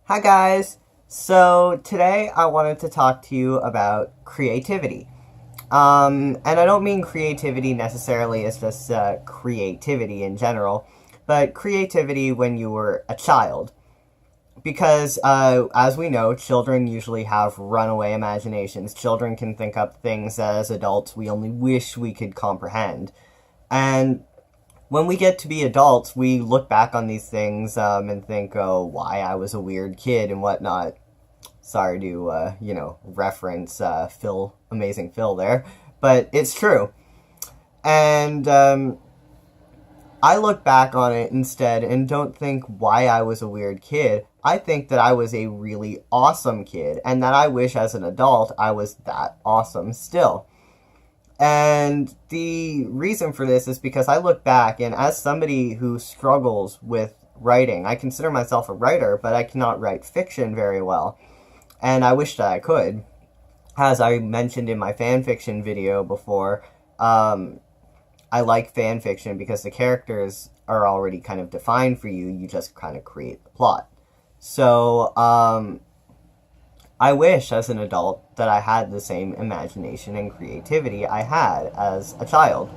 Hi guys! So today I wanted to talk to you about creativity. And I don't mean creativity necessarily as just creativity in general, but creativity when you were a child. Because, as we know, children usually have runaway imaginations. Children can think up things that as adults we only wish we could comprehend. And when we get to be adults, we look back on these things and think, oh, why I was a weird kid and whatnot. Sorry to, reference Amazing Phil there, but it's true. And I look back on it instead and don't think why I was a weird kid. I think that I was a really awesome kid, and that I wish as an adult I was that awesome still. And the reason for this is because I look back, and as somebody who struggles with writing, I consider myself a writer, but I cannot write fiction very well. And I wish that I could. As I mentioned in my fan fiction video before, I like fan fiction because the characters are already kind of defined for you. You just kind of create the plot. So, I wish as an adult that I had the same imagination and creativity I had as a child.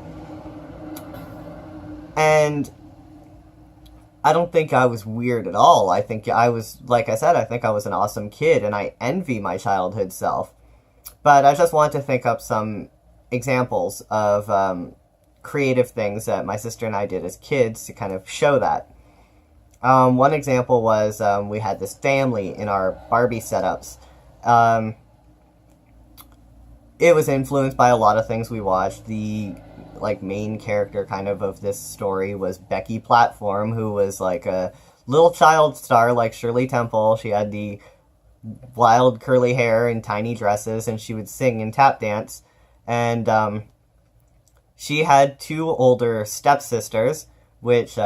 And I don't think I was weird at all. I think I was, like I said, I think I was an awesome kid, and I envy my childhood self. But I just want to think up some examples of creative things that my sister and I did as kids to kind of show that. One example was we had this family in our Barbie setups. It was influenced by a lot of things we watched. The main character kind of this story was Becky Platform, who was like a little child star like Shirley Temple. She had the wild curly hair and tiny dresses, and she would sing and tap dance. And she had two older stepsisters, which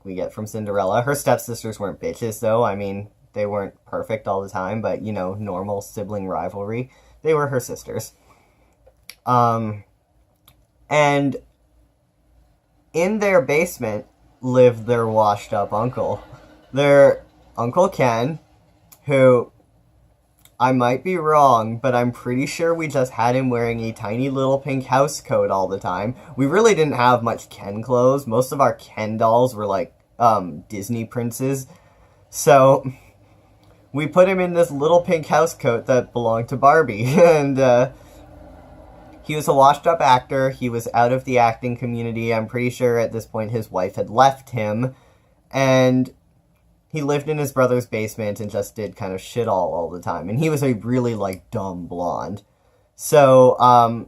we get from Cinderella. Her stepsisters weren't bitches, though. I mean, they weren't perfect all the time, but, normal sibling rivalry. They were her sisters. And in their basement lived their washed-up uncle. Their Uncle Ken, who, I might be wrong, but I'm pretty sure we just had him wearing a tiny little pink house coat all the time. We really didn't have much Ken clothes. Most of our Ken dolls were Disney princes. So we put him in this little pink house coat that belonged to Barbie. And he was a washed-up actor. He was out of the acting community. I'm pretty sure at this point his wife had left him. And he lived in his brother's basement and just did kind of shit all the time. And he was a really, dumb blonde. So,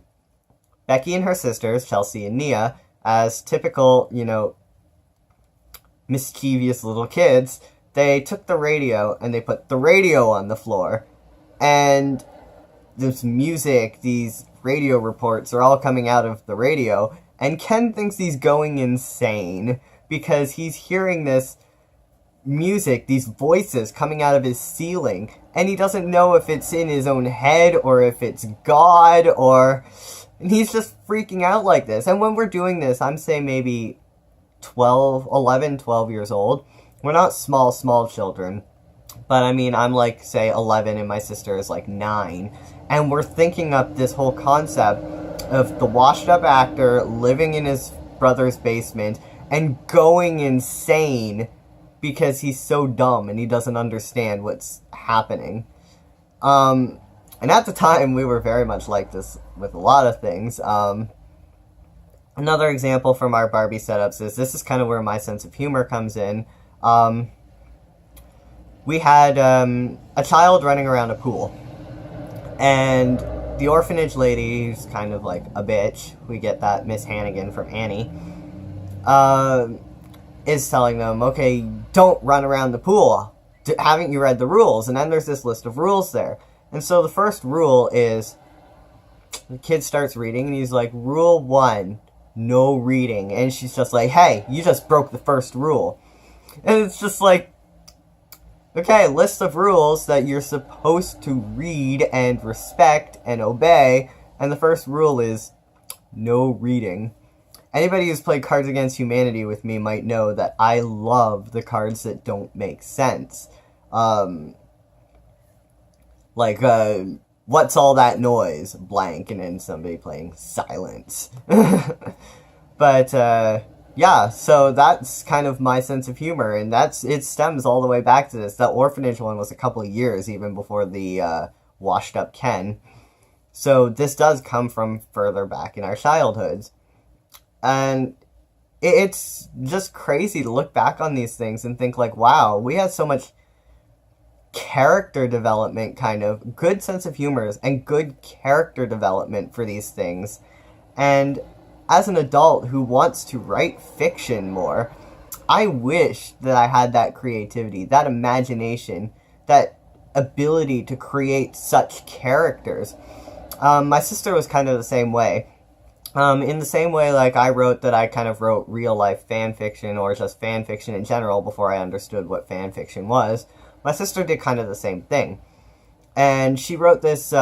Becky and her sisters, Chelsea and Nia, as typical, mischievous little kids, they took the radio and they put the radio on the floor. And this music, these radio reports are all coming out of the radio. And Ken thinks he's going insane because he's hearing this music, these voices coming out of his ceiling, and he doesn't know if it's in his own head or if it's God, and he's just freaking out like this. And when we're doing this, I'm saying maybe 12 years old. We're not small children, but I mean, I'm say 11 and my sister is 9, and we're thinking up this whole concept of the washed up actor living in his brother's basement and going insane because he's so dumb and he doesn't understand what's happening. And at the time, we were very much like this with a lot of things. Another example from our Barbie setups is, this is kind of where my sense of humor comes in. We had a child running around a pool. And the orphanage lady, who's kind of like a bitch, we get that Miss Hannigan from Annie, is telling them, okay, don't run around the pool. Haven't you read the rules? And then there's this list of rules there. And so the first rule is, the kid starts reading, and he's like, Rule 1, no reading. And she's just like, hey, you just broke the first rule. And it's just like, okay, list of rules that you're supposed to read and respect and obey. And the first rule is, no reading. Anybody who's played Cards Against Humanity with me might know that I love the cards that don't make sense. Um, like, what's all that noise? Blank, and then somebody playing silence. But, yeah, so that's kind of my sense of humor, and it stems all the way back to this. That orphanage one was a couple of years even before the washed up Ken. So this does come from further back in our childhoods. And it's just crazy to look back on these things and think like, wow, we had so much character development, kind of good sense of humor and good character development for these things. And as an adult who wants to write fiction more, I wish that I had that creativity, that imagination, that ability to create such characters. My sister was kind of the same way. In the same way, like, I wrote that I kind of wrote real-life fan fiction, or just fan fiction in general, before I understood what fan fiction was, my sister did kind of the same thing. And she wrote this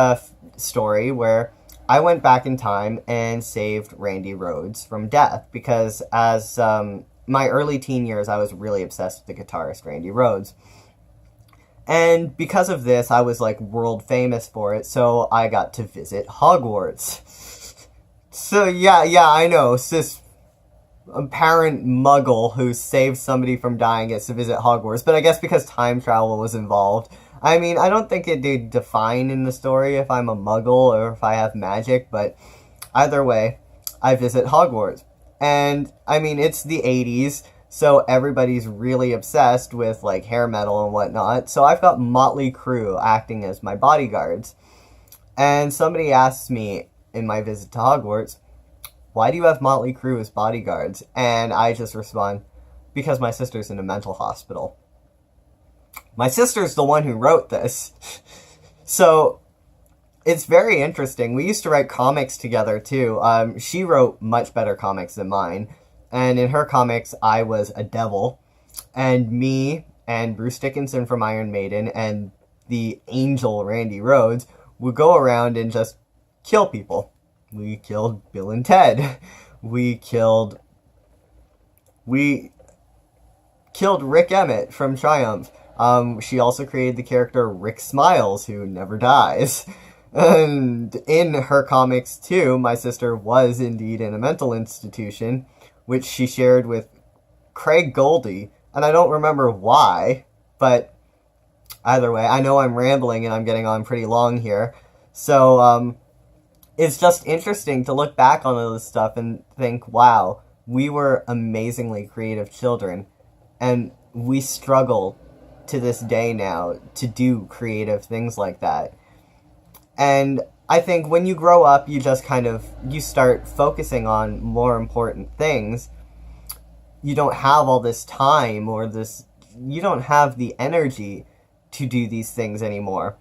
story where I went back in time and saved Randy Rhoads from death, because as my early teen years, I was really obsessed with the guitarist Randy Rhoads. And because of this, I was, like, world famous for it, so I got to visit Hogwarts. So, yeah, I know, this apparent muggle who saved somebody from dying gets to visit Hogwarts, but I guess because time travel was involved. I mean, I don't think it did define in the story if I'm a muggle or if I have magic, but either way, I visit Hogwarts. And, I mean, it's the 80s, so everybody's really obsessed with, like, hair metal and whatnot, so I've got Motley Crue acting as my bodyguards. And somebody asks me in my visit to Hogwarts, why do you have Motley Crue as bodyguards? And I just respond, because my sister's in a mental hospital. My sister's the one who wrote this. So, it's very interesting. We used to write comics together, too. She wrote much better comics than mine. And in her comics, I was a devil. And me and Bruce Dickinson from Iron Maiden and the angel Randy Rhoads would go around and just kill people. We killed Bill and Ted. We killed Rick Emmett from Triumph. She also created the character Rick Smiles, who never dies. And in her comics, too, my sister was indeed in a mental institution, which she shared with Craig Goldie, and I don't remember why, but either way, I know I'm rambling and I'm getting on pretty long here. So, it's just interesting to look back on all this stuff and think, wow, we were amazingly creative children, and we struggle to this day now to do creative things like that. And I think when you grow up, you just you start focusing on more important things. You don't have all this time you don't have the energy to do these things anymore.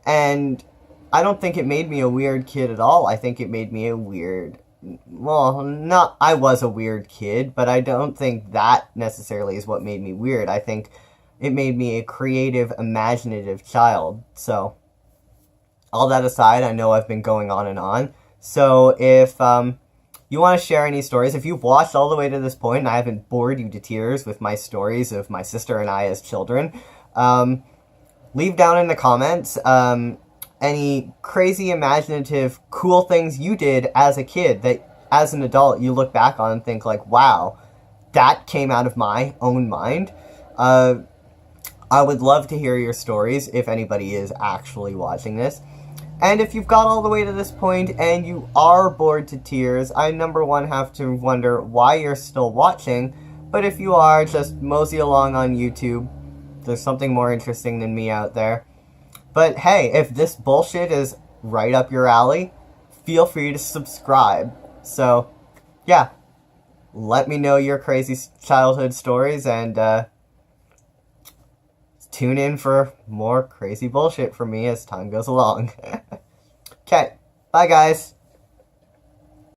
And I don't think it made me a weird kid at all. I think it made me I was a weird kid, but I don't think that necessarily is what made me weird. I think it made me a creative, imaginative child. So, all that aside, I know I've been going on and on. So, if you want to share any stories, if you've watched all the way to this point and I haven't bored you to tears with my stories of my sister and I as children, leave down in the comments any crazy, imaginative, cool things you did as a kid that, as an adult, you look back on and think like, wow, that came out of my own mind. I would love to hear your stories if anybody is actually watching this. And if you've got all the way to this point and you are bored to tears, I, number one, have to wonder why you're still watching. But if you are, just mosey along on YouTube. There's something more interesting than me out there. But hey, if this bullshit is right up your alley, feel free to subscribe. So, yeah, let me know your crazy childhood stories and tune in for more crazy bullshit from me as time goes along. Okay, bye guys.